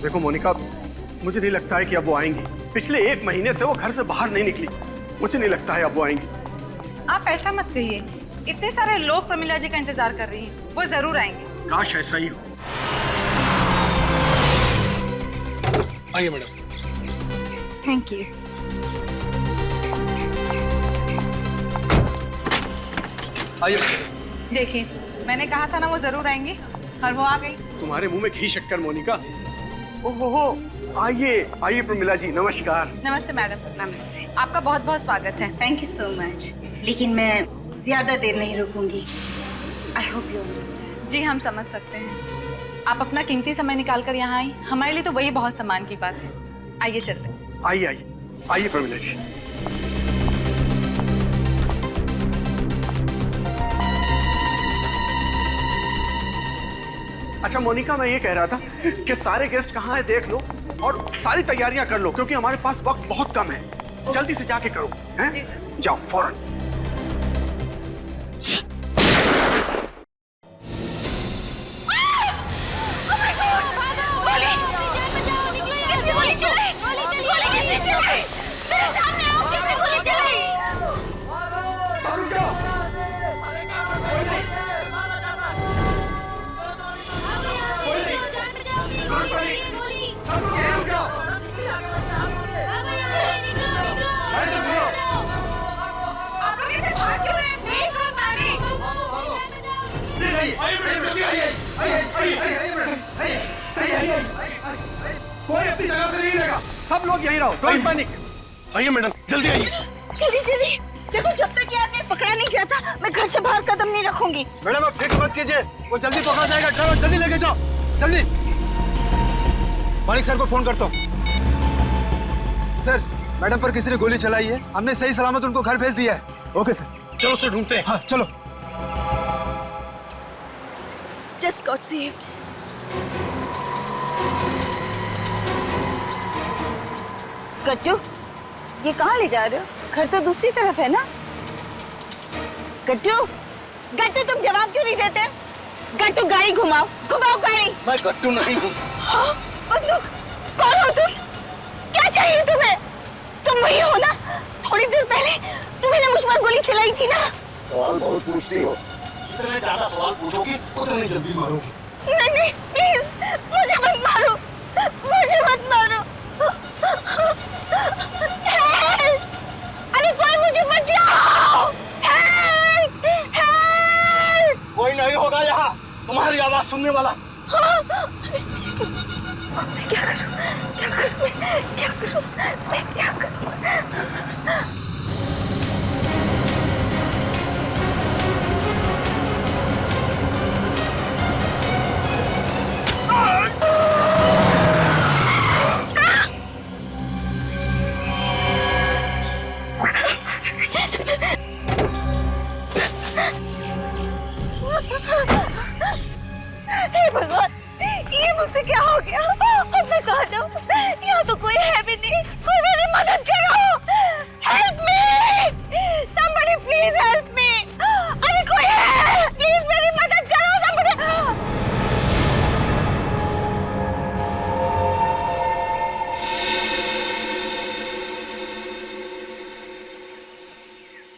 देखो मोनिका, मुझे नहीं लगता है कि अब वो आएंगी। पिछले 1 महीने से वो घर से बाहर नहीं निकली। मुझे नहीं लगता है अब वो आएंगी। आप ऐसा मत कहिए, इतने सारे लोग प्रमिला जी का इंतजार कर रही हैं, वो जरूर आएंगे। काश ऐसा ही हो। आइए मैडम। Thank you. आइए। देखिए, मैंने कहा था ना वो जरूर आएंगी, और वो आ गई। तुम्हारे मुंह में घी शक्कर मोनिका। ओहो, आइए आइए प्रमिला जी, नमस्कार। नमस्ते मैडम। नमस्ते। आपका बहुत बहुत स्वागत है। Thank you so much. लेकिन मैं ज्यादा देर नहीं रुकूंगी। I hope you understand. जी हम समझ सकते हैं, आप अपना कीमती समय निकाल कर यहाँ आई, हमारे लिए तो वही बहुत सम्मान की बात है। आइए चलते हैं। आइए आइए आइए प्रमिला जी। अच्छा मोनिका, मैं ये कह रहा था कि सारे गेस्ट कहाँ हैं देख लो और सारी तैयारियां कर लो, क्योंकि हमारे पास वक्त बहुत कम है। जल्दी से जाके करो, हैं? जी सर। जाओ फौरन। कोई अपनी जगह से नहीं रहेगा, सब लोग यहीं रहो, डोंट पैनिक। आइए मैडम, जल्दी आइए। जल्दी जल्दी। देखो, जब तक ये आदमी पकड़ा नहीं जाता मैं घर से बाहर कदम नहीं रखूंगी। मैडम आप फिक्र मत कीजिए, वो जल्दी पकड़ा जाएगा। ड्राइवर जल्दी लेके जाओ, जल्दी। मालिक सर को फोन करता हूँ। सर, मैडम पर किसी ने गोली चलाई है, हमने सही सलामत उनको घर भेज दिया है। Okay sir. चलो उसे ढूंढते हैं। हाँ चलो। Just got saved. गट्टू, ये कहाँ ले जा रहे हो? घर तो दूसरी तरफ है ना? गट्टू, गट्टू तुम जवाब क्यों नहीं देते? गट्टू गाड़ी घुमाओ, घुमाओ गाड़ी। मैं गट्टू नहीं हूँ। हाँ, बंदूक, कौन हो तुम? क्या चाहिए तुम्हें? तुम वही हो ना? थोड़ी देर पहले तुम्हें मुझ पर गोली चलाई थी ना? सवाल बहुत पूछती हो, जितने ज्यादा सवाल पूछोगी उतनी जल्दी मारोगी। नहीं नहीं, प्लीज मुझे मत मारो, मुझे मत मारो। हेल्प! अरे कोई मुझे बचाओ! हेल्प! हेल्प! कोई नहीं होगा यहाँ तुम्हारी आवाज सुनने वाला। मैं क्या करूं? क्या करूं? मैं क्या करूं? हे भगवान, ये मुझसे क्या हो गया? अब मैं कहाँ जाऊँ? यहाँ तो कोई है भी नहीं। कोई मेरी मदद करो! Help me! Somebody please help me! अरे कोई है? Please मेरी मदद करो, somebody!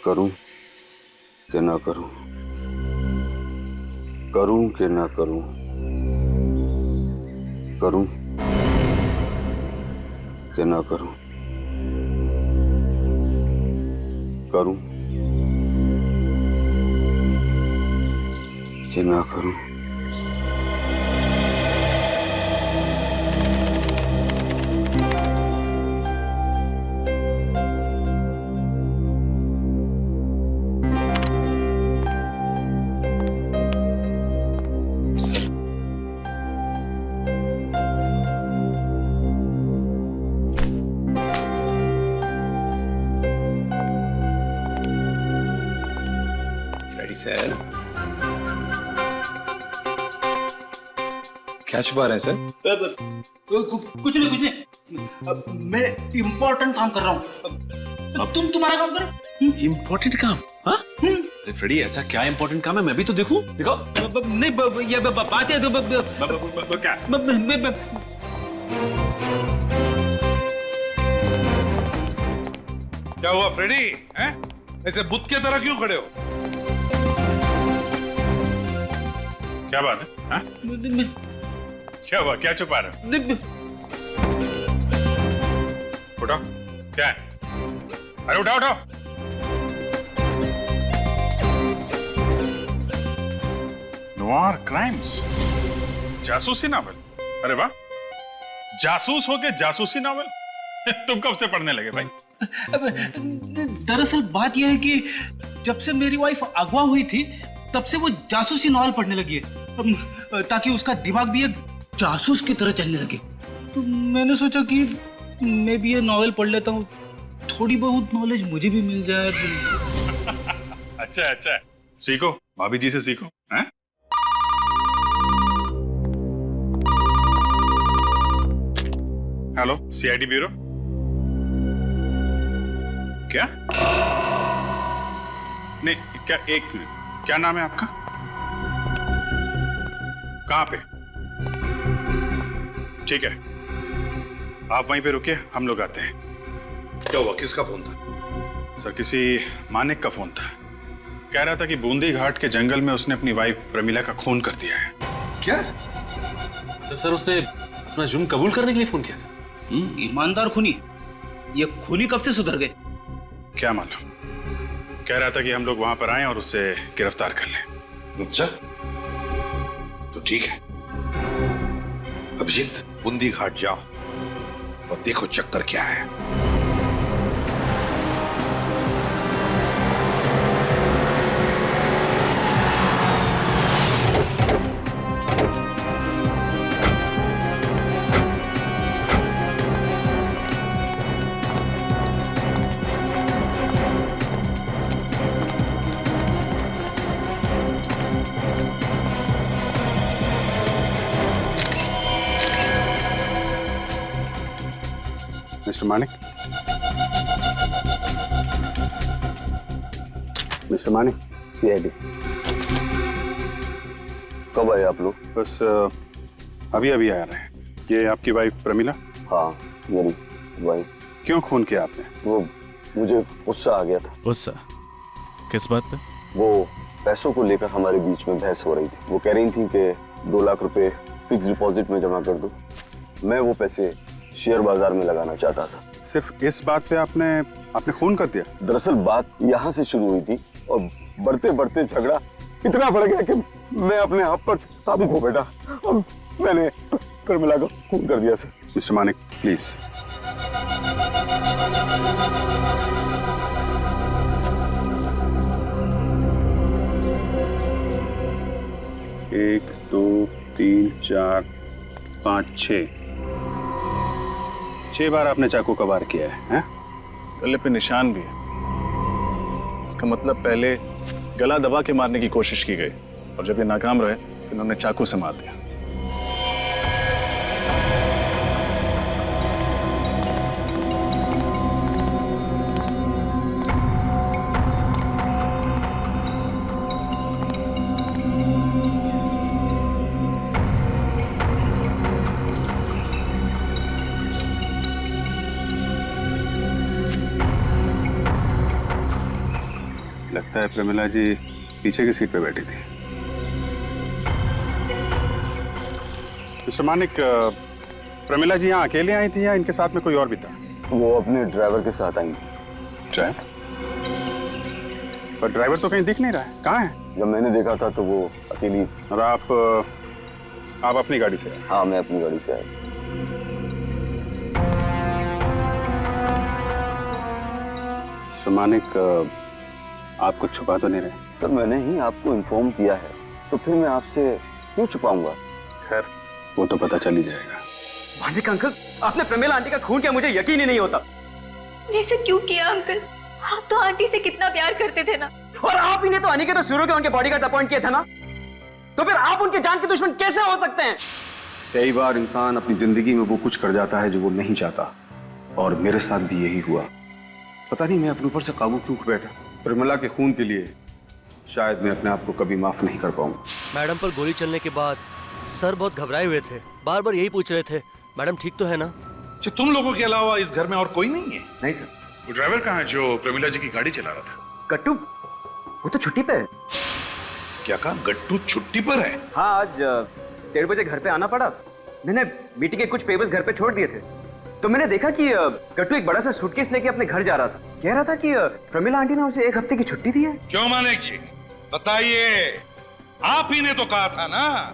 करूं कि ना करूं, करूं कि ना करूं, करूं कि ना करूं, करूं कि ना करूं। सर क्या छुपा रहे हैं सर? कुछ नहीं। मैं इम्पोर्टेंट काम कर रहा हूँ। तुम्हारा काम करो। इम्पोर्टेंट काम? हाँ? अरे फ्रेडी, ऐसा क्या इम्पोर्टेंट काम है? मैं भी तो देखूं। देखो नहीं, ये बात है तो क्या? क्या हुआ फ्रेडी? हैं? ऐसे बुत के तरह क्यों खड़े हो? क्या बात है? हाँ? क्या हुआ? क्या छुपा रहे हो? उठाओ, क्या है? अरे उठाओ उठाओ। नोवार क्राइम्स, जासूसी नावल। अरे वाह, जासूस होके जासूसी नावल तुम कब से पढ़ने लगे भाई? दरअसल बात यह है कि जब से मेरी वाइफ अगवा हुई थी तब से वो जासूसी नॉवल पढ़ने लगी है, ताकि उसका दिमाग भी एक जासूस की तरह चलने लगे। तो मैंने सोचा कि मैं भी ये नॉवल पढ़ लेता हूँ, थोड़ी बहुत नॉलेज मुझे भी मिल जाए। अच्छा अच्छा, सीखो, भाभी जी से सीखो। हैं? Hello, CID bureau. क्या? नहीं, क्या, एक मिनट, क्या नाम है आपका? कहां पे? ठीक है, आप वहीं पे रुकिए, हम लोग आते हैं। क्या हुआ? किसका फोन था? सर, किसी मानिक का फोन था। कह रहा था कि बूंदी घाट के जंगल में उसने अपनी वाइफ प्रमिला का खून कर दिया है। क्या? जब सर उसने अपना जुर्म कबूल करने के लिए फोन किया था। ईमानदार खूनी, ये खूनी कब से सुधर गए? क्या मालूम, कह रहा था कि हम लोग वहां पर आए और उससे गिरफ्तार कर लें। अच्छा, तो ठीक है। अभिजीत, बूंदी घाट जाओ और देखो चक्कर क्या है। Mister Manik, mister Manik, CID. कब आए आप लोग? बस अभी अभी आ रहे हैं। ये आपकी वाइफ प्रमिला? हाँ, मेरी वाइफ। क्यों खून किया आपने? वो मुझे गुस्सा आ गया था। गुस्सा? किस बात पे? वो पैसों को लेकर हमारे बीच में बहस हो रही थी। वो कह रही थी कि 2 लाख रुपए फिक्स डिपॉजिट में जमा कर दो। मैं वो पैसे शेयर बाजार में लगाना चाहता था। सिर्फ इस बात पे आपने खून कर दिया? दरअसल बात यहाँ से शुरू हुई थी और बढ़ते बढ़ते झगड़ा इतना बढ़ गया कि मैं अपने आप पर काबू खो बैठा और मैंने प्रमिला को खून कर दिया सर। Mister Manik, please. एक, 2, 3, 4, 5, 6 बार आपने चाकू का वार किया है, हैं? गले पे निशान भी है। इसका मतलब पहले गला दबा के मारने की कोशिश की गई और जब ये नाकाम रहे तो इन्होंने चाकू से मार दिया। लगता है प्रमिला जी पीछे की सीट पे बैठी थी। मिस्टर मानिक, प्रमिला जी यहाँ अकेले आई थी या इनके साथ में कोई और भी था? वो अपने ड्राइवर के साथ आई थी। ड्राइवर? पर ड्राइवर तो कहीं दिख नहीं रहा है, कहाँ है? जब मैंने देखा था तो वो अकेली। और आप अपनी गाड़ी से आए? हाँ, मैं अपनी गाड़ी से आया। मिस्टर मानिक, आप कुछ छुपा तो नहीं रहे? सर, मैंने ही आपको इन्फॉर्म किया है तो फिर मैं आपसे क्यों छुपाऊंगा? खैर, वो तो पता चल ही जाएगा। मानिक अंकल, आपने प्रमिला आंटी का खून किया, मुझे यकीन ही नहीं होता। ऐसे क्यों किया अंकल? आप तो आंटी से कितना प्यार करते थे ना। और आप ही ने तो अनिकेत और सूर्य के उनके बॉडीगार्ड अपॉइंट किए थे ना, तो फिर आप उनके जान के दुश्मन कैसे हो सकते हैं? कई बार इंसान अपनी जिंदगी में वो कुछ कर जाता है जो वो नहीं चाहता, और मेरे साथ भी यही हुआ। पता नहीं मैं अपने ऊपर से काबू क्यों खो बैठा। प्रमिला के खून के लिए शायद मैं अपने आप को कभी माफ नहीं कर पाऊंगा। मैडम पर गोली चलने के बाद सर बहुत घबराए हुए थे, बार बार यही पूछ रहे थे मैडम ठीक तो है ना? अच्छा, तुम लोगों के अलावा इस घर में और कोई नहीं है? नहीं सर। वो ड्राइवर कहाँ है जो प्रमिला जी की गाड़ी चला रहा था? गट्टू वो तो छुट्टी पे है। क्या कहा? गट्टू छुट्टी पर है? हाँ, आज 1:30 बजे घर पे आना पड़ा। मैंने मीटिंग के कुछ पेपर्स घर पे छोड़ दिए थे, तो मैंने देखा कि गट्टू एक बड़ा सा सूटकेस लेके अपने घर जा रहा था। कह रहा था कि प्रमिला आंटी ने उसे 1 हफ्ते की छुट्टी दी है। क्यों मानिक जी, बताइए। आप ही ने तो कहा था ना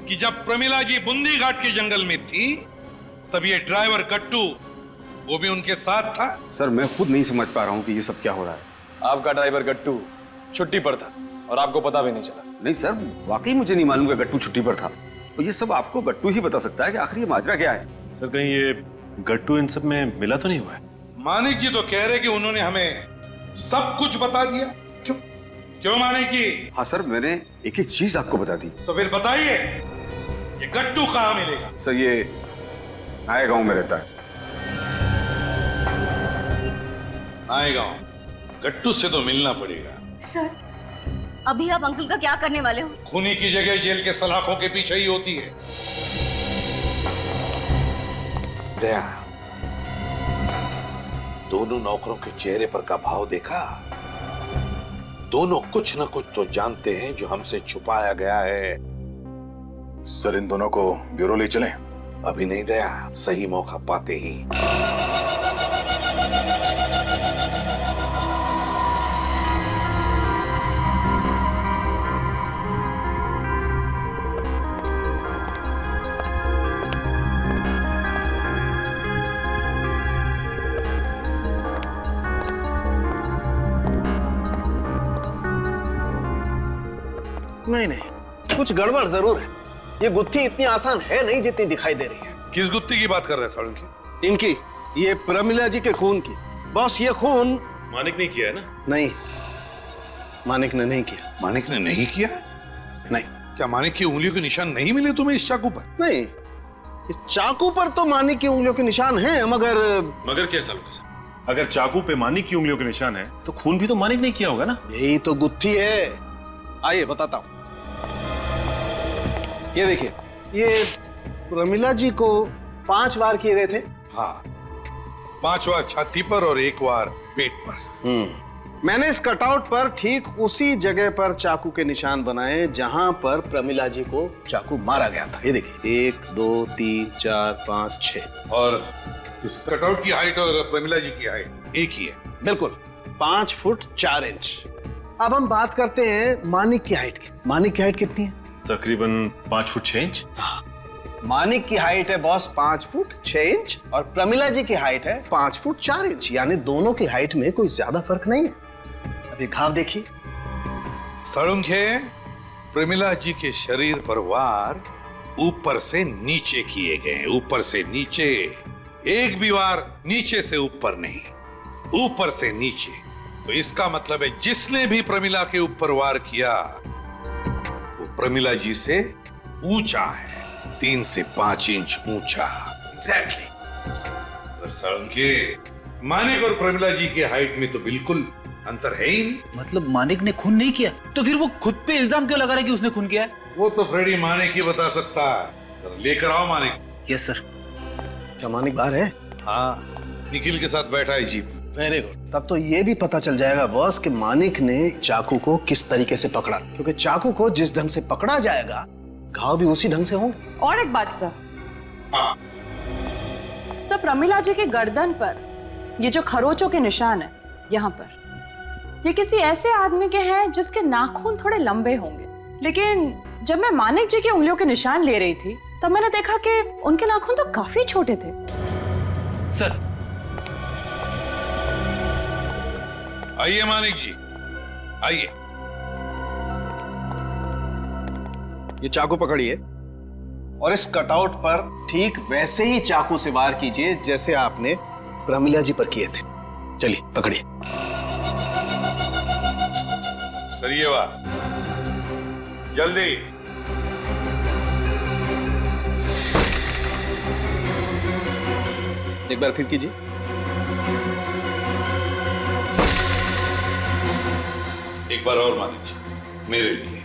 कि जब प्रमिला जी बूंदी घाट के जंगल में थी तब ये ड्राइवर गट्टू वो भी उनके साथ था। सर मैं खुद नहीं समझ पा रहा हूँ कि ये सब क्या हो रहा है। आपका ड्राइवर गट्टू छुट्टी पर था और आपको पता भी नहीं चला। नहीं सर, वाकई मुझे नहीं मालूम कि गट्टू छुट्टी पर था। तो ये सब आपको गट्टू ही बता सकता है कि आखिर ये माजरा क्या है। सर कहीं ये गट्टू इन सब में मिला तो नहीं हुआ है? मानिक जी तो कह रहे कि उन्होंने हमें सब कुछ बता दिया। क्यों क्यों मानिक जी? हाँ सर, मैंने एक एक चीज आपको बता दी। तो फिर बताइए ये गट्टू कहाँ मिलेगा? सर ये नए गांव में रहता है। नए गांव? गट्टू से तो मिलना पड़ेगा। सर, अभी आप अंकल का क्या करने वाले हो? खूनी की जगह जेल के सलाखों के पीछे ही होती है। दया, दोनों नौकरों के चेहरे पर का भाव देखा? दोनों कुछ न कुछ तो जानते हैं जो हमसे छुपाया गया है। सर इन दोनों को ब्यूरो ले चलें? अभी नहीं दया, सही मौका पाते ही। नहीं, कुछ गड़बड़ जरूर है। ये गुत्थी इतनी आसान है नहीं जितनी दिखाई दे रही है। किस गुत्थी की बात कर रहे हैं सालुंकी? इनकी, ये प्रमिला जी के खून की। बॉस ये खून मानिक ने किया है ना? नहीं, मानिक ने नहीं किया। मानिक ने नहीं किया? नहीं। क्या मानिक की उंगलियों के निशान नहीं मिले तुम्हें इस चाकू पर? नहीं, इस चाकू पर तो मानिक की उंगलियों के निशान हैं, मगर क्या सालुंकी साहब, अगर चाकू पे मानिक की उंगलियों के निशान है तो खून भी तो मानिक ने किया होगा ना? यही तो गुत्थी है। आइए बताता हूं। ये देखिए, ये प्रमिला जी को 5 वार किए गए थे। हाँ, 5 वार छाती पर और 1 वार पेट पर। मैंने इस कटआउट पर ठीक उसी जगह पर चाकू के निशान बनाए जहां पर प्रमिला जी को चाकू मारा गया था। ये देखिए, 1 2 3 4 5 6। और इस कटआउट की हाइट और प्रमिला जी की हाइट एक ही है। बिल्कुल, 5 फुट 4 इंच। अब हम बात करते हैं मानिक की हाइट की। मानिक की हाइट कितनी है? तकरीबन 5 फुट 6 इंच। मानिक की हाइट है बॉस 5 फुट 6 इंच और प्रमिला जी की हाइट है 5 फुट 4 इंच। यानी दोनों की हाइट में कोई ज्यादा फर्क नहीं है। अभी घाव देखिए। सालुंखे, प्रमिला जी के शरीर पर वार ऊपर से नीचे किए गए। ऊपर से नीचे, एक भी वार नीचे से ऊपर नहीं, ऊपर से नीचे। तो इसका मतलब है जिसने भी प्रमिला के ऊपर वार किया वो प्रमिला जी से ऊंचा है, 3 से 5 इंच ऊंचा। एग्जैक्टली। सालुंखे, मानिक और प्रमिला जी की हाइट में तो बिल्कुल अंतर है ही नहीं। मतलब मानिक ने खून नहीं किया तो फिर वो खुद पे इल्जाम क्यों लगा रहा है कि उसने खून किया है? वो तो फ्रेडी मानिक ही बता सकता है। लेकर आओ मानिक। Yes sir. क्या मानिक बाहर है? हाँ, निखिल के साथ बैठा है जीप। Very good. तब तो ये भी पता चल जाएगा बॉस कि मानिक ने चाकू को किस तरीके से पकड़ा, क्योंकि चाकू को जिस ढंग से पकड़ा जाएगा घाव भी उसी ढंग से होंगे। और एक बात सर, सर प्रमिला जी के गर्दन पर ये जो खरोचों के निशान है यहाँ पर, ये किसी ऐसे आदमी के हैं जिसके नाखून थोड़े लंबे होंगे। लेकिन जब मैं मानिक जी की उंगलियों के निशान ले रही थी तब मैंने देखा कि उनके नाखून तो काफी छोटे थे। सर आइए मानिक जी, आइए। ये चाकू पकड़िए और इस कटआउट पर ठीक वैसे ही चाकू से वार कीजिए जैसे आपने प्रमिला जी पर किए थे। चलिए पकड़िए। करिए वाह, जल्दी। एक बार फिर कीजिए। एक बार और मानिक जी, मेरे लिए।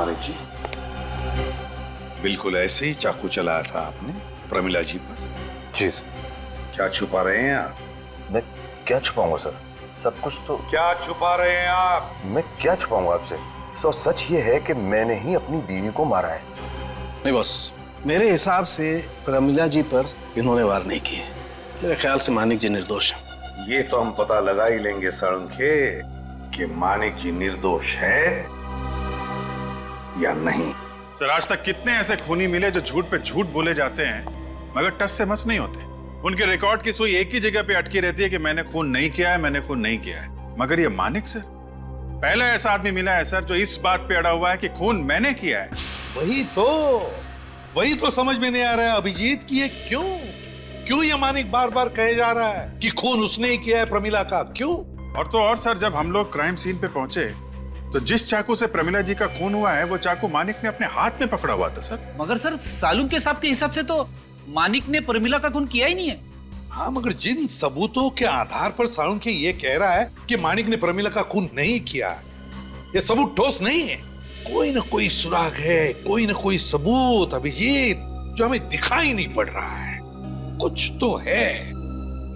मानिक जी? बिल्कुल ऐसे ही चाकू चलाया था आपने प्रमिला जी पर? जी सर। क्या छुपा रहे हैं आप? मैं क्या छुपाऊंगा सर, सब कुछ तो। क्या छुपा रहे हैं आप? मैं क्या छुपाऊंगा आपसे? सर सच ये है कि मैंने ही अपनी बीवी को मारा है। नहीं बॉस, मेरे हिसाब से प्रमिला जी पर इन्होंने वार नहीं किए। मेरे ख्याल से मानिक जी निर्दोष हैं। ये तो हम पता लगा ही लेंगे साळुंखे कि मानिक जी निर्दोष है या नहीं। सर आज तक कितने ऐसे खूनी मिले जो झूठ पे झूठ बोले जाते हैं मगर टस से मस नहीं होते। उनके रिकॉर्ड की सुई एक ही जगह पे अटकी रहती है कि मैंने खून नहीं किया है, मैंने खून नहीं किया है। मगर ये मानिक सर, पहला ऐसा आदमी मिला है सर जो इस बात पे अड़ा हुआ है कि खून मैंने किया है। वही तो समझ में नहीं आ रहा है अभिजीत कि ये क्यों ये मानिक बार बार कहे जा रहा है कि खून उसने ही किया है प्रमिला का, क्यों? और तो और सर, जब हम लोग क्राइम सीन पे पहुंचे तो जिस चाकू से प्रमिला जी का खून हुआ है वो चाकू मानिक ने अपने हाथ में पकड़ा हुआ था सर। मगर सर सालुंखे साहब के हिसाब से तो मानिक ने प्रमिला का खून किया ही नहीं है। हाँ, मगर जिन सबूतों के आधार पर साळुंखे ये कह रहा है कि मानिक ने प्रमिला का खून नहीं किया, ये सबूत ठोस नहीं है। कोई ना कोई सुराग है, कोई ना कोई सबूत अभिजीत जो हमें दिखाई नहीं पड़ रहा है। कुछ तो है,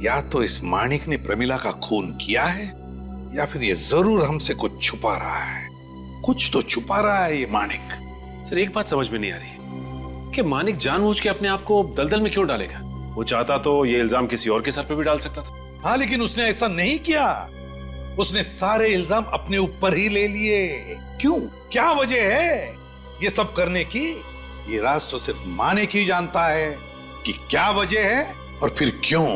या तो इस मानिक ने प्रमिला का खून किया है या फिर ये जरूर हमसे कुछ छुपा रहा है। कुछ तो छुपा रहा है ये मानिक। सर एक बात समझ में नहीं आ रही कि मानिक जानबूझ के अपने आप को दलदल में क्यों डालेगा? वो चाहता तो ये इल्जाम किसी और के सर पे भी डाल सकता था। हाँ, लेकिन उसने ऐसा नहीं किया। उसने सारे इल्जाम अपने ऊपर ही ले लिए। क्यों? क्या वजह है ये सब करने की? ये राज तो सिर्फ मानिक ही जानता है कि क्या वजह है और फिर क्यों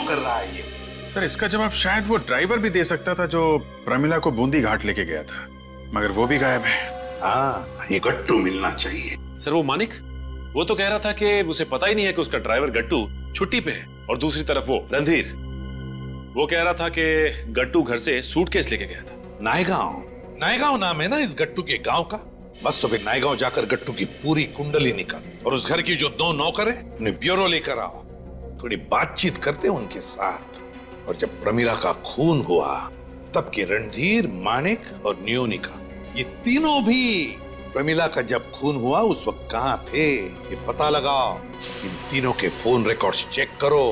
कर रहा है ये। सर इसका जवाब शायद वो ड्राइवर भी दे सकता था जो प्रमिला को बूंदी घाट लेके गया था, मगर वो भी गायब है। हाँ, ये गट्टू मिलना चाहिए। सर वो मानिक, वो तो कह रहा था कि उसे पता ही नहीं है कि उसका ड्राइवर गट्टू छुट्टी पे है, और दूसरी तरफ वो रणधीर, वो कह रहा था कि गट्टू घर से सूटकेस लेके गया था। नायगांव नाम है ना इस गट्टू के गांव का। बस तो फिर नायगांव जाकर गट्टू की पूरी कुंडली निकाल, और उस घर की जो 2 नौकर है उन्हें ब्यूरो लेकर आओ, थोड़ी बातचीत करते उनके साथ। और जब प्रमिला का खून हुआ तब के रणधीर, मानिक और नियोनिका, ये तीनों भी प्रमिला का जब खून हुआ उस वक्त कहां थे ये पता लगाओ। इन तीनों के फोन रिकॉर्ड्स चेक करो,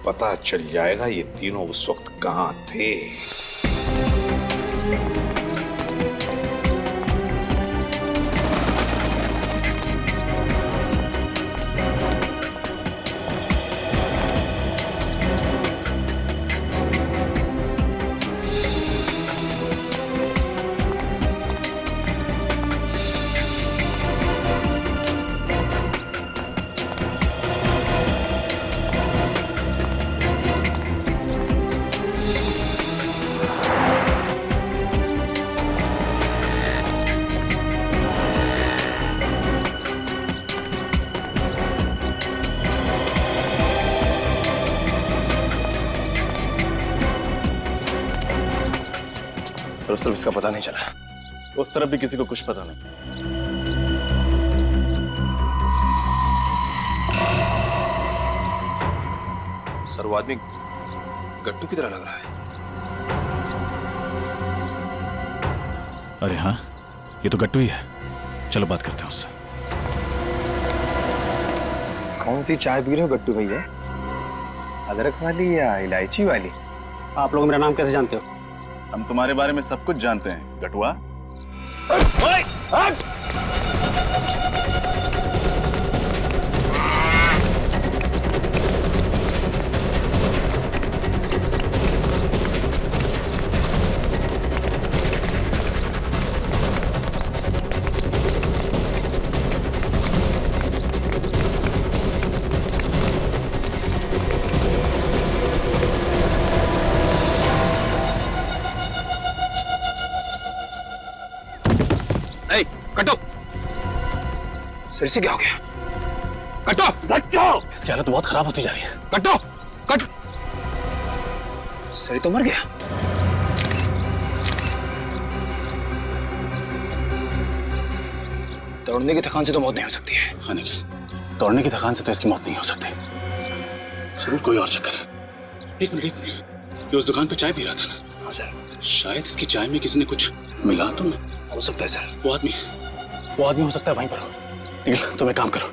पता चल जाएगा ये तीनों उस वक्त कहां थे। पर उस तरफ इसका पता नहीं चला। उस तरफ भी किसी को कुछ पता नहीं। सर वो आदमी गट्टू की तरह लग रहा है। अरे हाँ, ये तो गट्टू ही है। चलो बात करते हैं उससे। कौन सी चाय पी रहे हो गट्टू भैया? अदरक वाली या इलायची वाली? आप लोग मेरा नाम कैसे जानते हो? हम तुम्हारे बारे में सब कुछ जानते हैं गटुआ। कटो! सर से क्या हो गया? कटो! इसकी हालत बहुत खराब होती जा रही है। कट! सर तो मर गया। दौड़ने की थकान से तो मौत नहीं हो सकती है। हाँ नहीं, दौड़ने की थकान से तो इसकी मौत नहीं हो सकती। जरूर कोई और चक्कर है। एक मिनट, ये उस दुकान पे चाय पी रहा था ना? हाँ सर। शायद इसकी चाय में किसी ने कुछ मिला तो नहीं? हो सकता है सर। वो आदमी वो आदमी हो सकता है वहीं पर हो। निखिल तुम एक काम करो,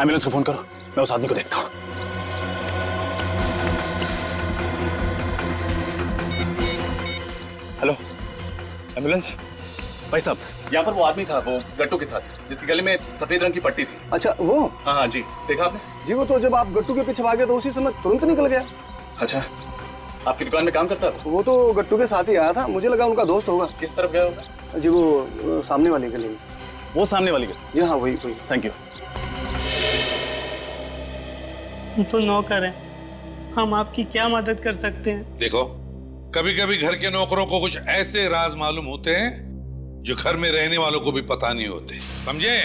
एम्बुलेंस को फोन करो, मैं उस आदमी को देखता हूँ। Hello ambulance. भाई साहब यहाँ पर वो आदमी था, वो गट्टू के साथ, जिसके गले में सफेद रंग की पट्टी थी। अच्छा वो? हाँ हाँ जी, देखा आपने? जी वो तो जब आप गट्टू के पीछे भागे तो उसी समय तुरंत निकल गया। अच्छा, आपकी दुकान में काम करता था? वो तो गट्टू के साथ ही आया था, मुझे लगा उनका दोस्त होगा। किस तरफ गया होगा? जी वो सामने वाली गली में। वो सामने वाली गली? जी हाँ वही वही। Thank you. हम तो नौकर हैं, हम आपकी क्या मदद कर सकते हैं? देखो, कभी कभी घर के नौकरों को कुछ ऐसे राज मालूम होते हैं जो घर में रहने वालों को भी पता नहीं होते, समझे?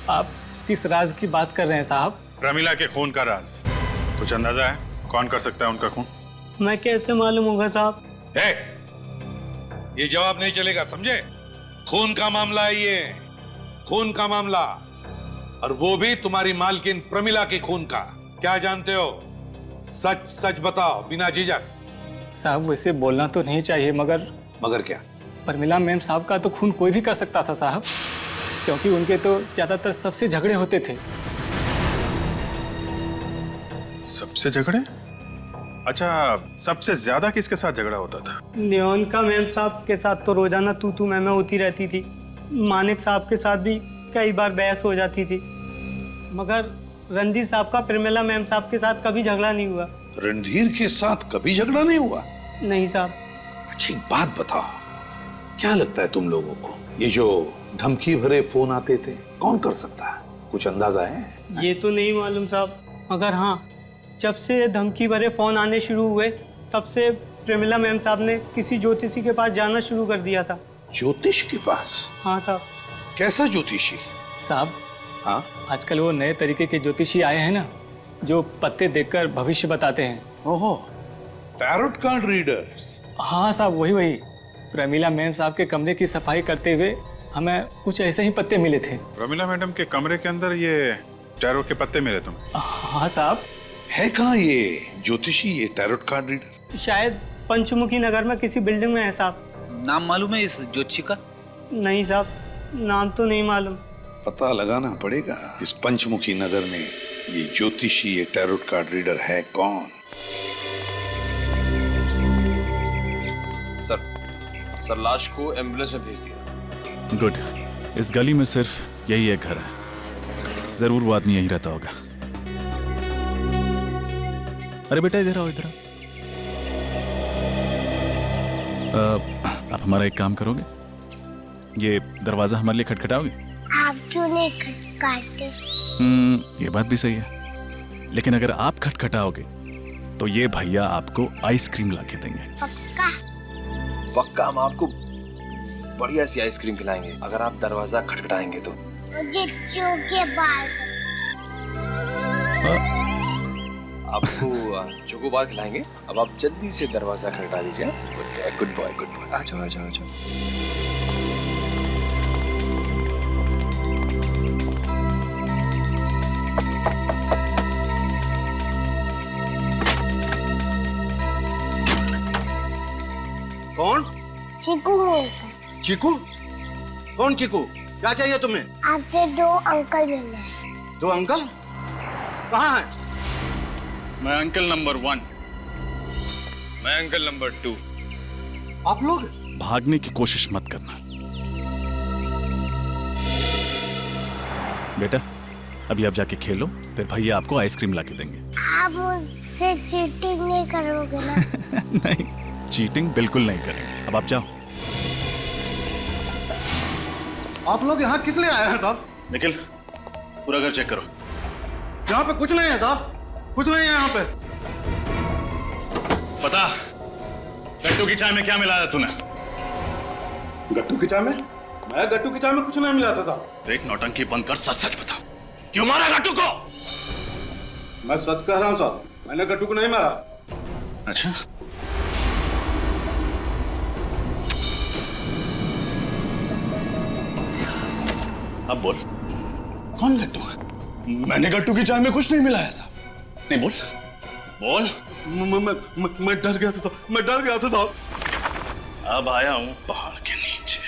आप किस राज की बात कर रहे हैं साहब? प्रमिला के खून का राज कुछ अंदाजा है? कौन कर सकता है उनका खून? मैं कैसे मालूम होगा साहब? ये जवाब नहीं चलेगा, समझे? खून का मामला है ये, खून का मामला, और वो भी तुम्हारी मालकिन प्रमिला के खून का। क्या जानते हो? सच सच बताओ बिना झिझक। साहब वैसे बोलना तो नहीं चाहिए, मगर क्या? प्रमिला मैम साहब का तो खून कोई भी कर सकता था साहब, क्योंकि उनके तो ज्यादातर सबसे झगड़े होते थे। सबसे झगड़े? अच्छा, सबसे ज्यादा किसके साथ झगड़ा होता था? लियोन का मैम साहब के साथ तो रोजाना तू मैं होती रहती थी। मानिक साहब के साथ भी कई बार बहस हो जाती थी, मगर रणधीर साहब का प्रमिला मैम साहब के साथ कभी झगड़ा नहीं हुआ। रणधीर के साथ कभी झगड़ा नहीं हुआ? नहीं साहब। अच्छी बात बताओ, क्या लगता है तुम लोगों को, ये जो धमकी भरे फोन आते थे कौन कर सकता है? कुछ अंदाजा है? ये तो नहीं मालूम साहब, मगर हाँ, जब से ये धमकी भरे फोन आने शुरू हुए तब से प्रमिला मैम साहब ने किसी ज्योतिषी के पास जाना शुरू कर दिया था। ज्योतिष के पास? हाँ साहब। कैसा ज्योतिषी? साहब हाँ, आजकल वो नए तरीके के ज्योतिषी आए हैं ना, जो पत्ते देखकर भविष्य बताते हैं। ओहो, टैरोट कार्ड रीडर्स? हाँ साहब वही। प्रमिला मैम साहब के कमरे की सफाई करते हुए हमें कुछ ऐसे ही पत्ते मिले थे। प्रमिला मैडम के कमरे के अंदर ये टैरोट के पत्ते मिले तुम? हाँ साहब। है कहाँ ये ज्योतिषी, ये टैरोट कार्ड रीडर? शायद पंचमुखी नगर में किसी बिल्डिंग में है साहब। नाम मालूम है इस ज्योतिषी का? नहीं साहब, नाम तो नहीं मालूम। पता लगाना पड़ेगा इस पंचमुखी नगर में ये ज्योतिषी, ये टैरोट कार्ड रीडर है कौन? सर लाश को एम्बुलेंस में भेज दिया। गुड। इस गली में सिर्फ यही एक घर है, जरूर वो आदमी यही रहता होगा। अरे बेटा इधर आओ, इधर आओ। आप हमारा एक काम करोगे? ये दरवाजा हमारे लिए खटखटाओगे? आप क्यों नहीं खटखटाते? ये बात भी सही है, लेकिन अगर आप खटखटाओगे तो ये भैया आपको आइसक्रीम ला के देंगे। पक्का? पक्का, हम आपको बढ़िया सी आइसक्रीम खिलाएंगे अगर आप दरवाजा खटखटाएंगे तो। मुझे चोके बार आपको चोकोबार खिलाएंगे। अब आप जल्दी से दरवाजा खटखटा दीजिए। Good boy, good boy. आ जाओ। कौन? चीकू। चीकू? कौन चीकू? क्या चाहिए तुम्हें? आपसे 2 अंकल मिलने हैं। 2 अंकल? कहाँ हैं? मैं अंकल नंबर 1। मैं अंकल नंबर 2। आप लोग? भागने की कोशिश मत करना बेटा, अभी आप जाके खेलो, फिर भैया आपको आइसक्रीम ला के देंगे। आप मुझसे चीटिंग नहीं करोगे ना? नहीं, चीटिंग बिल्कुल नहीं करेंगे। अब आप जाओ। आप लोग यहाँ किस लिए आए हैं साहब? निखिल, पूरा घर चेक करो। यहाँ पे कुछ नहीं है साहब, कुछ नहीं है यहाँ पे। पता गट्टू की चाय में क्या मिलाया तूने? गट्टू की चाय में? मैं गट्टू की चाय में कुछ नहीं मिलाता था। देख, नौटंकी बंद कर, सच सच बता, क्यों मारा गट्टू को? मैं सच कह रहा हूँ साहब, मैंने गट्टू को नहीं मारा। अच्छा, अब बोल, कौन गट्टू है? मैंने गट्टू की चाय में कुछ नहीं मिलाया साहब। नहीं, बोल। मैं डर गया था, मैं डर गया था साहब। अब आया हूं पहाड़ के नीचे।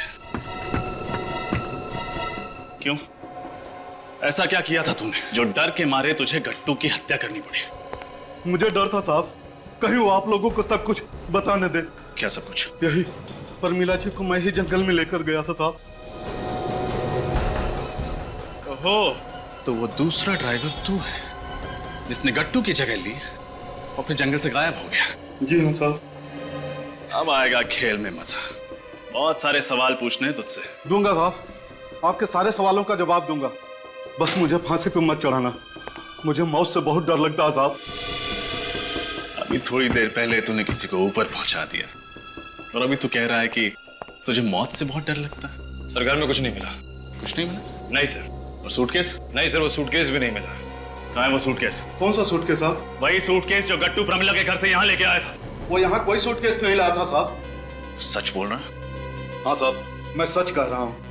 क्यों? ऐसा क्या किया था तूने जो डर के मारे तुझे गट्टू की हत्या करनी पड़ी? मुझे डर था साहब, कहीं वो आप लोगों को सब कुछ बताने दे। क्या सब कुछ? यही परमिला जी को मैं ही जंगल में लेकर गया था साहब। ओहो, तो वो दूसरा ड्राइवर तू है जिसने गट्टू की जगह ली और फिर जंगल से गायब हो गया। जी हाँ साहब। अब आएगा खेल में मजा। बहुत सारे सवाल पूछने हैं तुझसे। दूंगा साहब, आपके सारे सवालों का जवाब दूंगा, बस मुझे फांसी पे मत चढ़ाना। मुझे मौत से बहुत डर लगता है साहब। अभी थोड़ी देर पहले तूने किसी को ऊपर पहुंचा दिया और अभी तू कह रहा है कि तुझे मौत से बहुत डर लगता है। सर घर में कुछ नहीं मिला। कुछ नहीं मिला? नहीं सर। और सूटकेस? नहीं सर, वो सूटकेस भी नहीं मिला। कहाँ है वो सूटकेस? कौन सा सूटकेस साहब? वही सूटकेस जो गट्टू प्रमिला के घर से यहाँ लेके आया था। वो यहाँ कोई सूटकेस नहीं लाया था साहब। सच बोल रहा है? हाँ साहब, मैं सच कह रहा हूँ।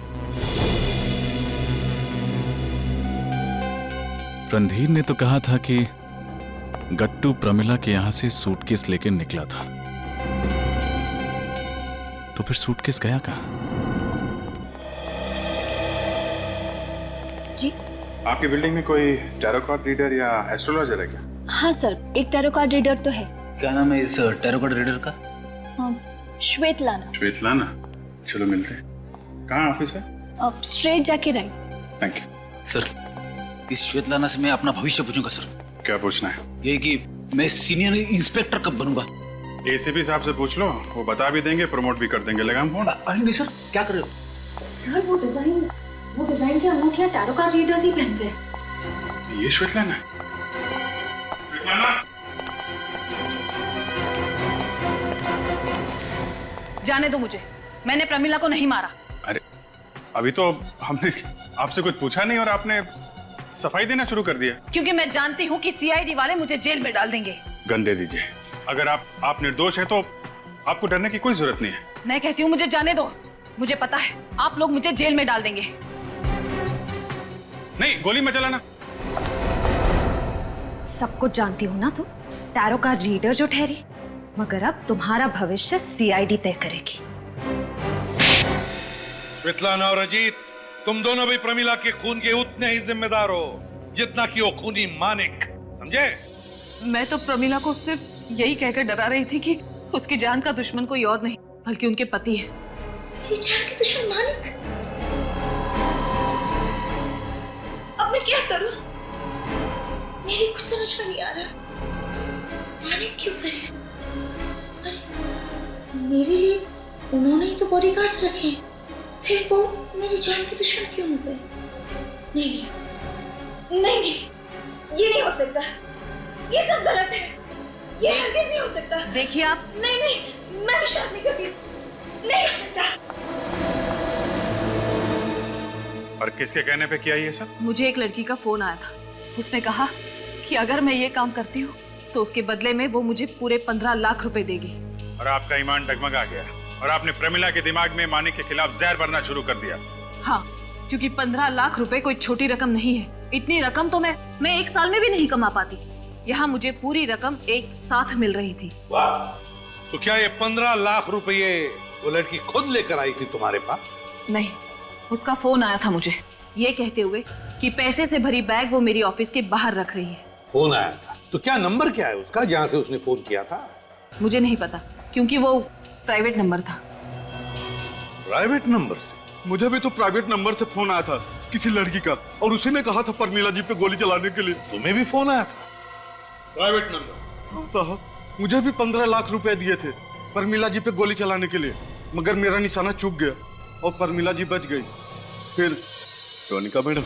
रणधीर ने तो कहा था कि गट्टू प्रमिला के यहां से सूटकेस लेकर निकला था, तो फिर सूटकेस गया कहां? जी, आपकी बिल्डिंग में कोई टैरो कार्ड रीडर या एस्ट्रोलॉजर है क्या? हाँ सर, एक टैरो कार्ड रीडर तो है। क्या नाम है इस टैरो कार्ड रीडर का? श्वेतलाना। श्वेतलाना, चलो मिलते हैं। कहाँ ऑफिस है? स्ट्रेट जाके राइट। Thank you sir. इस श्वेतलाना से मैं अपना भविष्य पूछूंगा सर। क्या पूछना है? ये कि मैं सीनियर इंस्पेक्टर कब बनूंगा? एसीपी साहब से पूछ लो, वो बता भी देंगे, प्रमोट भी कर देंगे। लगाम फोन? अरे नहीं सर, क्या कर रहे हो? सर वो डिजाइन के अंगूठियां टैरो कार्ड रीडर्स ही पहनते हैं। ये श्वेतलाना है? श्वेतलाना, जाने दो मुझे, मैंने प्रमिला को नहीं मारा। अरे अभी तो हमने आपसे कुछ पूछा नहीं और आपने सफाई देना शुरू कर दिया। क्योंकि मैं जानती हूँ कि सीआईडी वाले मुझे जेल में डाल देंगे। गन दे दीजिए। अगर आप निर्दोष हैं तो आपको डरने की कोई जरूरत नहीं है। मैं कहती हूँ मुझे जाने दो, मुझे पता है आप लोग मुझे जेल में डाल देंगे। नहीं, गोली मत चलाना। सब कुछ जानती हूँ ना तुम, टैरो कार्ड रीडर जो ठहरी, मगर अब तुम्हारा भविष्य सीआईडी तय करेगी। श्वेतलाना और अजीत, तुम दोनों भी प्रमिला के खून के उतने ही जिम्मेदार हो जितना कि वो खूनी मानिक, समझे? मैं तो प्रमिला को सिर्फ यही कहकर डरा रही थी कि उसकी जान का दुश्मन कोई और नहीं बल्कि उनके पति है। मेरी जान के दुश्मन मानिक? अब मैं क्या करूं? मेरी कुछ समझ में नहीं आ रहा। मानिक क्यों करे? अरे मेरे लिए उन्होंने ही तो बॉडीगार्ड्स रखे हैं, फिर वो मेरी जान के दुश्मन क्यों हो गए? नहीं, ये नहीं हो सकता। ये सब गलत है। ये हरगिज़ नहीं हो सकता। देखिए आप। नहीं, मैं विश्वास नहीं करती। नहीं हो सकता। और किसके कहने पे किया ये सब? मुझे एक लड़की का फोन आया था। उसने कहा कि अगर मैं ये काम करती हूँ तो उसके बदले में वो मुझे पूरे 15 लाख रुपए देगी। और आपका ईमान डगमगा गया और आपने प्रमिला के दिमाग में मानिक के खिलाफ जहर भरना शुरू कर दिया। हाँ, क्योंकि 15 लाख रुपए कोई छोटी रकम नहीं है। इतनी रकम तो मैं एक साल में भी नहीं कमा पाती। यहाँ मुझे पूरी रकम एक साथ मिल रही थी। वाह, तो क्या ये 15 लाख रुपए वो लड़की खुद लेकर आई थी तुम्हारे पास? नहीं, उसका फोन आया था मुझे ये कहते हुए कि पैसे से भरी बैग वो मेरी ऑफिस के बाहर रख रही है। फोन आया था? तो क्या नंबर क्या है उसका जहां से उसने फोन किया था? मुझे नहीं पता, क्योंकि वो प्राइवेट नंबर था। प्राइवेट नंबर से? मुझे भी तो प्राइवेट नंबर से फोन आया था किसी लड़की का, और उसी ने कहा था परमिला जी पे गोली चलाने के लिए। तुम्हें भी फोन आया था? Private number? साहब, मुझे भी 15 लाख रुपए दिए थे परमिला जी पे गोली चलाने के लिए, मगर मेरा निशाना चूक गया और परमिला जी बच गई। फिर रोनिका मैडम,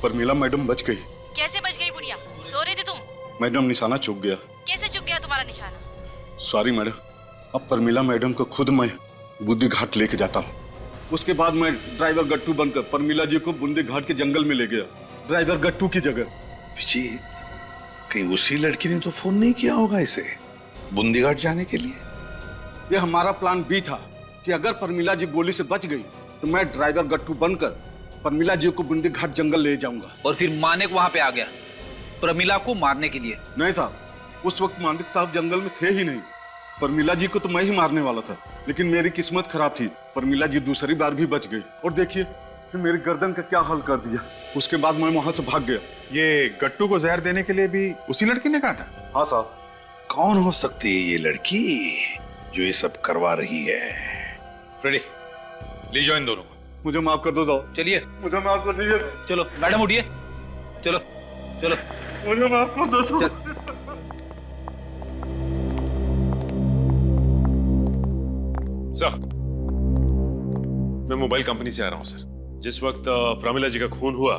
परमिला मैडम बच गई। कैसे बच गई बुढ़िया? सो रही थी तुम? मैडम, निशाना चूक गया। कैसे चुक गया तुम्हारा निशाना? सॉरी मैडम, अब परमिला मैडम को खुद मैं बुद्धि घाट लेके जाता हूँ। उसके बाद मैं ड्राइवर गट्टू बनकर परमिला जी को बुंदी घाट के जंगल में ले गया, ड्राइवर गट्टू की जगह। विजीत, कहीं उसी लड़की ने तो फोन नहीं किया होगा इसे बुंदी घाट जाने के लिए? ये हमारा प्लान बी था कि अगर परमिला जी गोली से बच गई तो मैं ड्राइवर गट्टू बनकर परमिला जी को बुंदी घाट जंगल ले जाऊंगा। और फिर मानिक वहां पे आ गया प्रमिला को मारने के लिए? नहीं साहब, उस वक्त मानिक साहब जंगल में थे ही नहीं। परमिला जी को तो मैं ही मारने वाला था, लेकिन मेरी किस्मत खराब थी, परमिला जी दूसरी बार भी बच गई। और देखिए, मेरी गर्दन का क्या हाल कर दिया। उसके बाद मैं वहां से भाग गया। ये गट्टू को जहर देने के लिए भी उसी लड़की ने कहा था? हाँ साहब। कौन हो सकती है ये लड़की जो ये सब करवा रही है? फ्रेडी, ले जाओ इन दोनों को। मुझे माफ कर दो साहब। चलिए, मुझे माफ कर दीजिए। चलो मैडम उठिए, चलो चलो, मुझे माफ कर दो साहब। सर, मैं मोबाइल कंपनी से आ रहा हूं सर। जिस वक्त प्रमिला जी का खून हुआ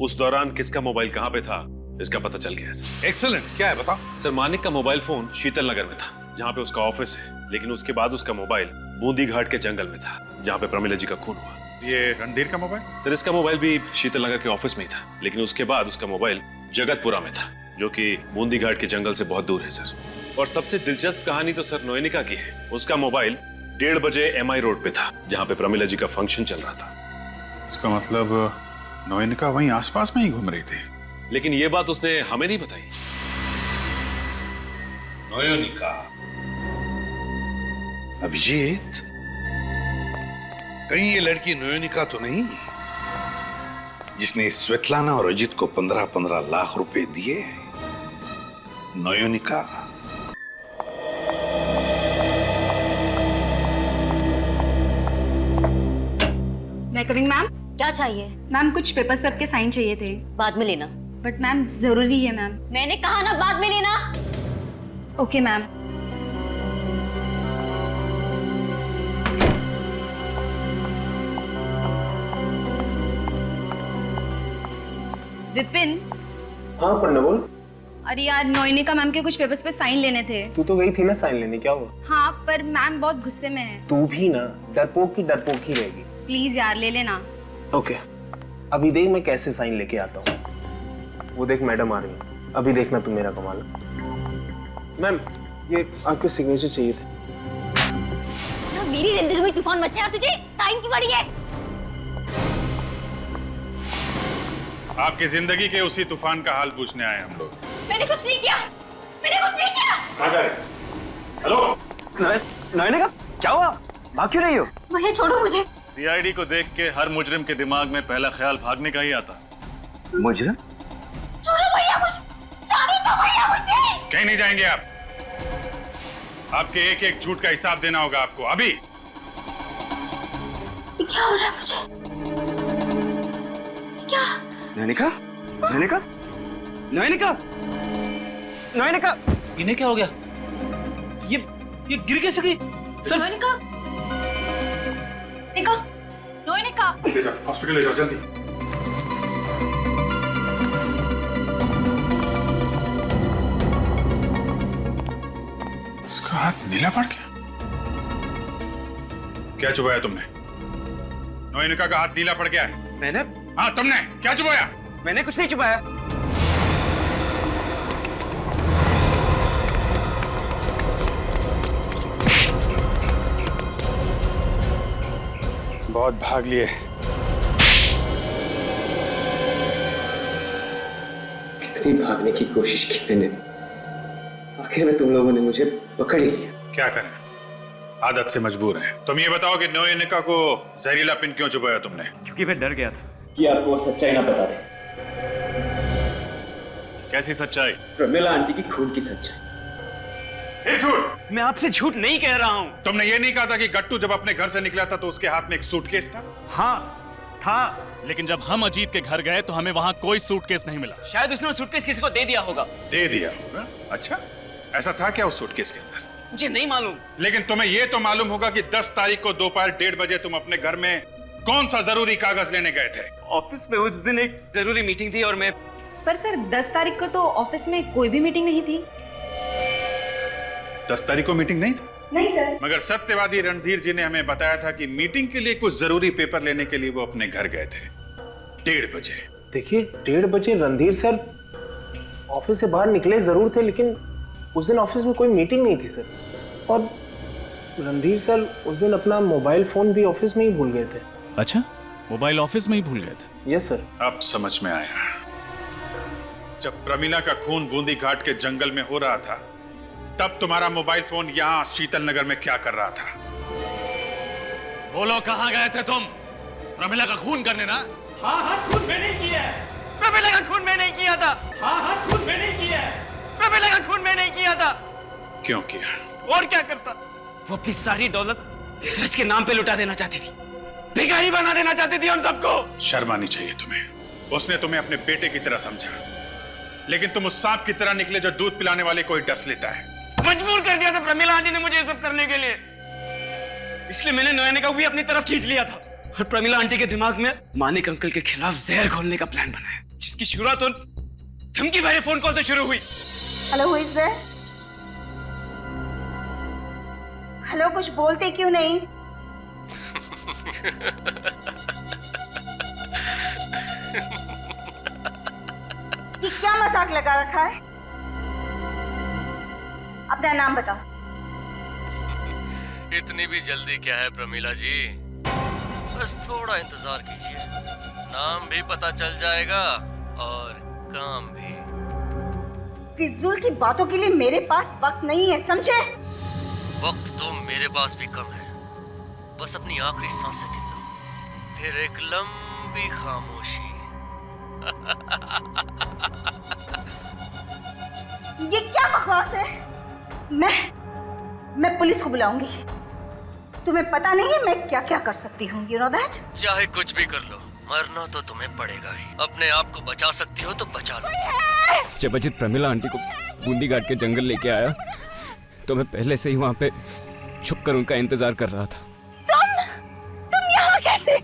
उस दौरान किसका मोबाइल कहां पे था इसका पता चल गया है सर। एक्सीलेंट, क्या है बताओ। सर, मानिक का मोबाइल फोन शीतल नगर में था जहां पे उसका ऑफिस है, लेकिन उसके बाद उसका मोबाइल बूंदी घाट के जंगल में था जहां पे प्रमिला जी का खून हुआ। ये रणधीर का मोबाइल? सर, इसका मोबाइल भी शीतल नगर के ऑफिस में ही था, लेकिन उसके बाद उसका मोबाइल जगतपुरा में था जो कि बूंदी घाट के जंगल से बहुत दूर है सर। और सबसे दिलचस्प कहानी तो सर नोएनिका की है। उसका मोबाइल 1:30 बजे MI रोड पे था जहां पे प्रमिला जी का फंक्शन चल रहा था। इसका मतलब नोएनिका वहीं आसपास में ही घूम रही थी। लेकिन ये बात उसने हमें नहीं बताई। नोएनिका? अभिजीत, कहीं ये लड़की नोएनिका तो नहीं जिसने स्वेतलाना और अजित को 15-15 लाख रुपए दिए? नोएनिका? मैं कमिंग मैम। क्या चाहिए? मैम कुछ पेपर्स पे आपके साइन चाहिए थे। बाद में लेना। बट मैम जरूरी है मैम। मैंने कहा ना बाद में लेना। Okay ma'am. विपिन। हाँ पन्ना बोल। अरे यार, नोएनिका मैम के कुछ पेपर्स पे साइन लेने थे। तू तो गई थी ना साइन लेने, क्या हुआ? हाँ, पर मैम बहुत गुस्से में है। तू भी ना डरपोक की रहेगी। प्लीज यार ले लेना। ओके, अभी देख मैं कैसे साइन लेके आता हूँ। वो देख मैडम आ रही है, अभी देखना तू मेरा कमाल। मैम, ये आपके सिग्नेचर चाहिए थे। मेरी जिंदगी में तूफान मचा यार, तुझे साइन की पड़ी है। आपकी जिंदगी के उसी तूफान का हाल पूछने आए हम लोग। मैंने कुछ नहीं किया, मैंने कुछ नहीं किया। कहाँ जा रहे? हेलो नोएनिका, क्या हुआ? भाग क्यों रही हो? भैया छोड़ो मुझे। CID को देख के हर मुजरिम के दिमाग में पहला ख्याल भागने का ही आता। मुजरिम? छोड़ो भैया मुझे, जाने दो भैया मुझे। कहीं नहीं जाएंगे आप। आपके एक एक झूठ का हिसाब देना होगा आपको अभी। क्या हो रहा है मुझे? क्या? नोएनिका? नोएनिका? नोएनिका? नोएनिका? इन्हें क्या हो गया? ये गिर कैसे गई? सर, नोएनिका, नोएनिका, हॉस्पिटल ले जाओ जल्दी। इसका हाथ नीला पड़ गया। क्या चुबाया तुमने? नोएनिका का हाथ नीला पड़ गया है। मैंने? हाँ तुमने क्या चुबाया? मैंने कुछ नहीं चुबाया। बहुत भाग लिए। कितनी भागने की कोशिश की मैंने, आखिर में तुम लोगों ने मुझे पकड़ ही लिया। क्या करें, आदत से मजबूर हैं। तुम ये बताओ कि नोएनिका को जहरीला पिन क्यों चुबाया तुमने? क्योंकि मैं डर गया था कि आपको वो सच्चाई ना बता दे। कैसी सच्चाई? प्रमिला आंटी की खून की सच्चाई। झूठ! मैं आपसे झूठ नहीं कह रहा हूँ। तुमने ये नहीं कहा था कि गट्टू जब अपने घर से निकला था तो उसके हाथ में एक सूटकेस था? हाँ था, लेकिन जब हम अजीत के घर गए तो हमें वहां कोई सूटकेस नहीं मिला। शायद उसने वो सूटकेस किसी को दे दिया होगा। दे दिया होगा? अच्छा, ऐसा था क्या उस सूटकेस के अंदर? मुझे नहीं मालूम। लेकिन तुम्हें ये तो मालूम होगा कि 10 तारीख को दोपहर 1:30 बजे तुम अपने घर में कौन सा जरूरी कागज लेने गए थे? ऑफिस में उस दिन एक जरूरी मीटिंग थी और मैं। पर सर 10 तारीख को तो ऑफिस में कोई भी मीटिंग नहीं थी। 10 तारीख को मीटिंग नहीं थी? नहीं सर। मगर सत्यवादी रणधीर जी ने हमें बताया था कि मीटिंग के लिए कुछ जरूरी पेपर लेने के लिए वो अपने घर गए थे 1:30 बजे। देखिए 1:30 बजे रणधीर सर ऑफिस से बाहर निकले जरूर थे, लेकिन उस दिन ऑफिस में कोई मीटिंग नहीं थी सर। और रणधीर सर उस दिन अपना मोबाइल फोन भी ऑफिस में ही भूल गए थे। अच्छा, मोबाइल ऑफिस में ही भूल गए थे? Yes sir. अब समझ में आया। जब प्रमिला का खून बूंदी घाट के जंगल में हो रहा था तब तुम्हारा मोबाइल फोन यहाँ शीतल नगर में क्या कर रहा था? बोलो, कहाँ गए थे तुम? प्रमिला का खून करने ना? हाँ हाँ, खून मैंने किया है। प्रमिला का खून मैंने किया था। हाँ हाँ, खून मैंने किया है। प्रमिला का खून मैंने किया था। क्यों किया? और क्या करता? वो अपनी सारी दौलत धीरज के नाम पे लुटा देना चाहती थी, भिखारी बना देना चाहती थी हम सबको। शर्म आनी चाहिए तुम्हें। उसने तुम्हें अपने बेटे की तरह समझा, लेकिन तुम उस सांप की तरह निकले जो दूध पिलाने वाले को ही डस लेता है। मजबूर कर दिया था प्रमिला आंटी ने मुझे ये सब करने के लिए, इसलिए मैंने नयने को भी अपनी तरफ खींच लिया था और प्रमिला आंटी के दिमाग में मानिक अंकल के खिलाफ जहर घोलने का प्लान बनाया, जिसकी शुरुआत उन धमकी भरे फोन कॉल से शुरू हुई। Hello, who is there? Hello, कुछ बोलते क्यों नहीं? ये क्या मजाक लगा रखा है? अपना नाम बताओ। इतनी भी जल्दी क्या है प्रमिला जी, बस थोड़ा इंतजार कीजिए, नाम भी पता चल जाएगा और काम भी। फिजूल की बातों के लिए मेरे पास वक्त नहीं है, समझे? वक्त तो मेरे पास भी कम है, बस अपनी आखिरी सांसें गिन लो, फिर एक लंबी खामोशी। ये क्या बकवास है? मैं पुलिस को बुलाऊंगी। तुम्हें पता नहीं है मैं क्या क्या कर सकती हूँ, you know that? चाहे कुछ भी कर लो, मरना तो तुम्हें पड़ेगा ही। अपने आप को बचा सकती हो तो बचा लो। जब अजित प्रमिला आंटी को बूंदी घाट के जंगल लेके आया तो मैं पहले से ही वहां पे छुपकर उनका इंतजार कर रहा था। तुम यहाँ कैसे?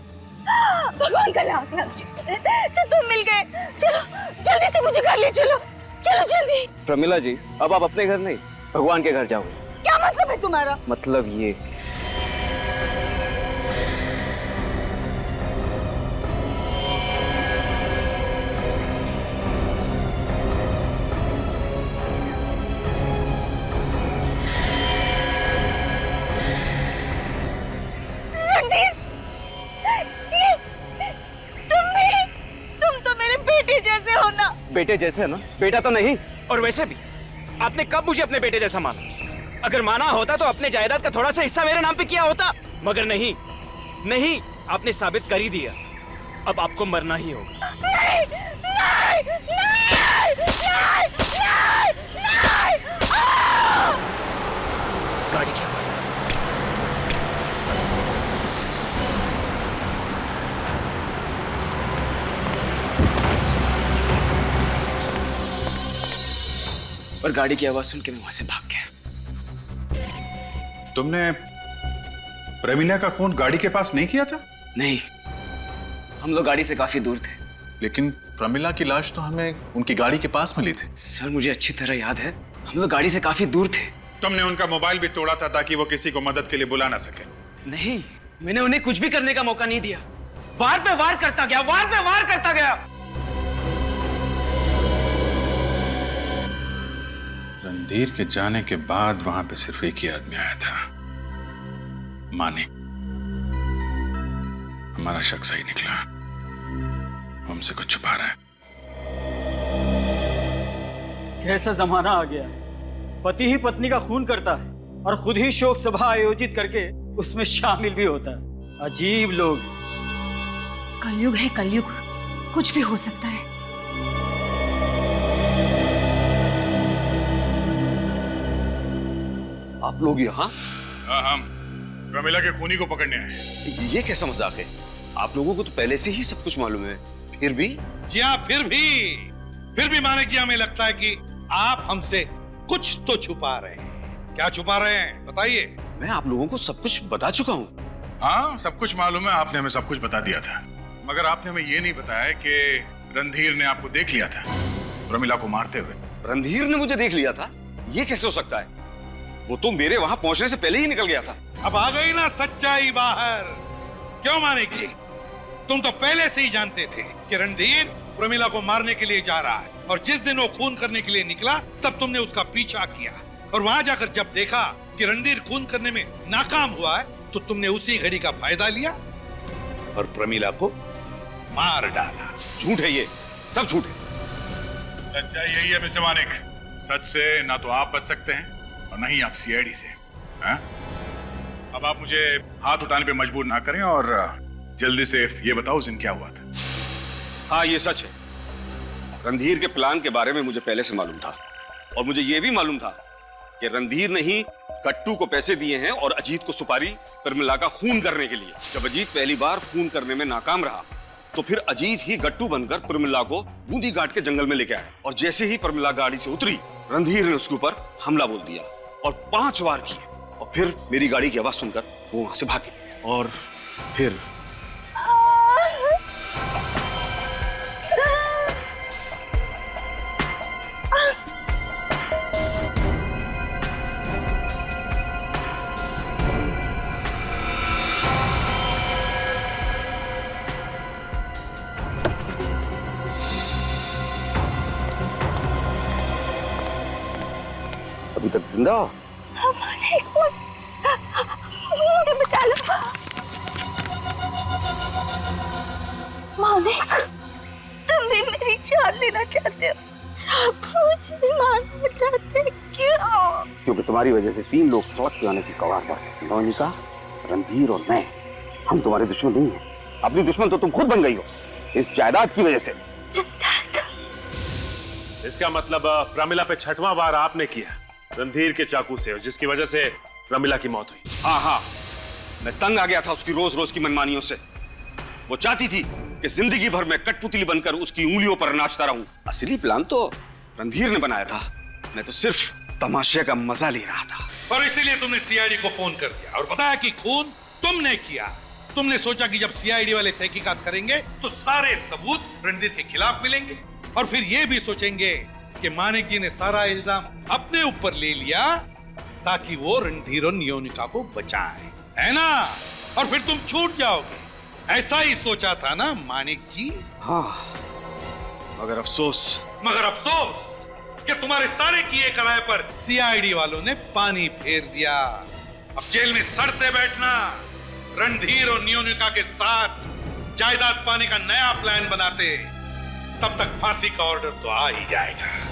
भगवान का लाख जो तुम मिल गए। चलो जल्दी से मुझे घर ले चलो, चलो जल्दी। प्रमिला जी, अब आप अपने घर नहीं भगवान के घर जाओगे। क्या मतलब है तुम्हारा? मतलब ये, बेटे जैसे है ना? बेटा तो नहीं। और वैसे भी आपने कब मुझे अपने बेटे जैसा माना? अगर माना होता तो अपने जायदाद का थोड़ा सा हिस्सा मेरे नाम पे किया होता, मगर नहीं, नहीं, आपने साबित कर ही दिया। अब आपको मरना ही होगा। नहीं, नहीं, नहीं, नहीं, नहीं, नहीं। गाड़ी के पास और गाड़ी की आवाज सुन के मैं वहां से भाग गया। तुमने प्रमिला का खून गाड़ी के पास नहीं किया था? नहीं, हम लोग गाड़ी से काफी दूर थे। लेकिन प्रमिला की लाश तो हमें उनकी गाड़ी के पास मिली थी। सर, मुझे अच्छी तरह याद है, हम लोग गाड़ी से काफी दूर थे। तुमने उनका मोबाइल भी तोड़ा था ताकि वो किसी को मदद के लिए बुला ना सके। नहीं, मैंने उन्हें कुछ भी करने का मौका नहीं दिया। वार पे वार करता गया, वार पे वार करता गया। रणधीर के जाने के बाद वहां पे सिर्फ एक ही आदमी आया था, मानिक। हमारा शक सही निकला, हमसे कुछ छुपा रहा है। कैसा जमाना आ गया है, पति ही पत्नी का खून करता है और खुद ही शोक सभा आयोजित करके उसमें शामिल भी होता है। अजीब लोग। कलयुग है कलयुग, कुछ भी हो सकता है। आप लोग यहाँ? हाँ, हम प्रमिला के खूनी को पकड़ने आए। ये कैसा मजाक है? आप लोगों को तो पहले से ही सब कुछ मालूम है, फिर भी? जी हाँ, फिर भी माने कि हमें लगता है कि आप हमसे कुछ तो छुपा रहे हैं। क्या छुपा रहे हैं बताइए? मैं आप लोगों को सब कुछ बता चुका हूँ। हाँ, सब कुछ मालूम है, आपने हमें सब कुछ बता दिया था, मगर आपने हमें ये नहीं बताया कि रणधीर ने आपको देख लिया था प्रमिला को मारते हुए। रणधीर ने मुझे देख लिया था? ये कैसे हो सकता है? वो तो मेरे वहां पहुंचने से पहले ही निकल गया था। अब आ गई ना सच्चाई बाहर। क्यों मानिक जी, तुम तो पहले से ही जानते थे कि रणधीर प्रमिला को मारने के लिए जा रहा है, और जिस दिन वो खून करने के लिए निकला तब तुमने उसका पीछा किया, और वहां जाकर जब देखा कि रणधीर खून करने में नाकाम हुआ है तो तुमने उसी घड़ी का फायदा लिया और प्रमिला को मार डाला। झूठ है ये, सब झूठ है। सच्चाई यही है मिस्टर मानिक, सच से ना तो आप बच सकते हैं और ना ही आप सीआईडी से। हाँ? अब आप मुझे हाथ उठाने पे मजबूर ना करें और जल्दी से ये बताओ उस दिन क्या हुआ था। हाँ, ये सच है। रणधीर के प्लान के बारे में मुझे पहले से मालूम था, और मुझे यह भी मालूम था कि रणधीर ने ही गट्टू को पैसे दिए हैं और अजीत को सुपारी प्रमिला का खून करने के लिए। जब अजीत पहली बार खून करने में नाकाम रहा तो फिर अजीत ही गट्टू बनकर प्रमिला को बूंदी घाट के जंगल में लेके आया, और जैसे ही प्रमिला गाड़ी से उतरी रणधीर ने उसके ऊपर हमला बोल दिया और 5 वार किए, और फिर मेरी गाड़ी की आवाज सुनकर वो वहां से भागे। और फिर अभी तक जिंदा हो? मुझे बचा लो मानिक, तुम भी मेरी जान लेना चाहते हो, सब कुछ मारना चाहते हो, क्यों? क्योंकि तुम्हारी वजह से 3 लोग सड़क पे आने की कगार पर। नौनिका, रणधीर और मैं, हम तुम्हारे दुश्मन नहीं हैं। अपनी दुश्मन तो तुम खुद बन गई हो इस जायदाद की वजह से। इसका मतलब प्रमिला पे 6वां वार आपने किया रणधीर के चाकू से, और जिसकी वजह से प्रमिला की मौत हुई। हाँ, मैं तंग आ गया था उसकी रोज रोज की मनमानियों से। वो चाहती थी कि जिंदगी भर में कठपुतली बनकर उसकी उंगलियों पर नाचता रहूं। असली प्लान तो रणधीर ने बनाया था, मैं तो सिर्फ तमाशे का मजा ले रहा था। और इसीलिए तुमने सीआईडी को फोन कर दिया और बताया कि खून तुमने किया। तुमने सोचा कि जब सीआईडी वाले तहकीकात करेंगे तो सारे सबूत रणधीर के खिलाफ मिलेंगे, और फिर ये भी सोचेंगे कि मानिक जी ने सारा इल्जाम अपने ऊपर ले लिया ताकि वो रणधीर और नियोनिका को बचाए, है ना? और फिर तुम छूट जाओगे। ऐसा ही सोचा था ना मानिक जी? हाँ, मगर अफसोस कि तुम्हारे सारे किए कराए पर सीआईडी वालों ने पानी फेर दिया। अब जेल में सड़ते बैठना, रणधीर और नियोनिका के साथ जायदाद पाने का नया प्लान बनाते, तब तक फांसी का ऑर्डर तो आ ही जाएगा।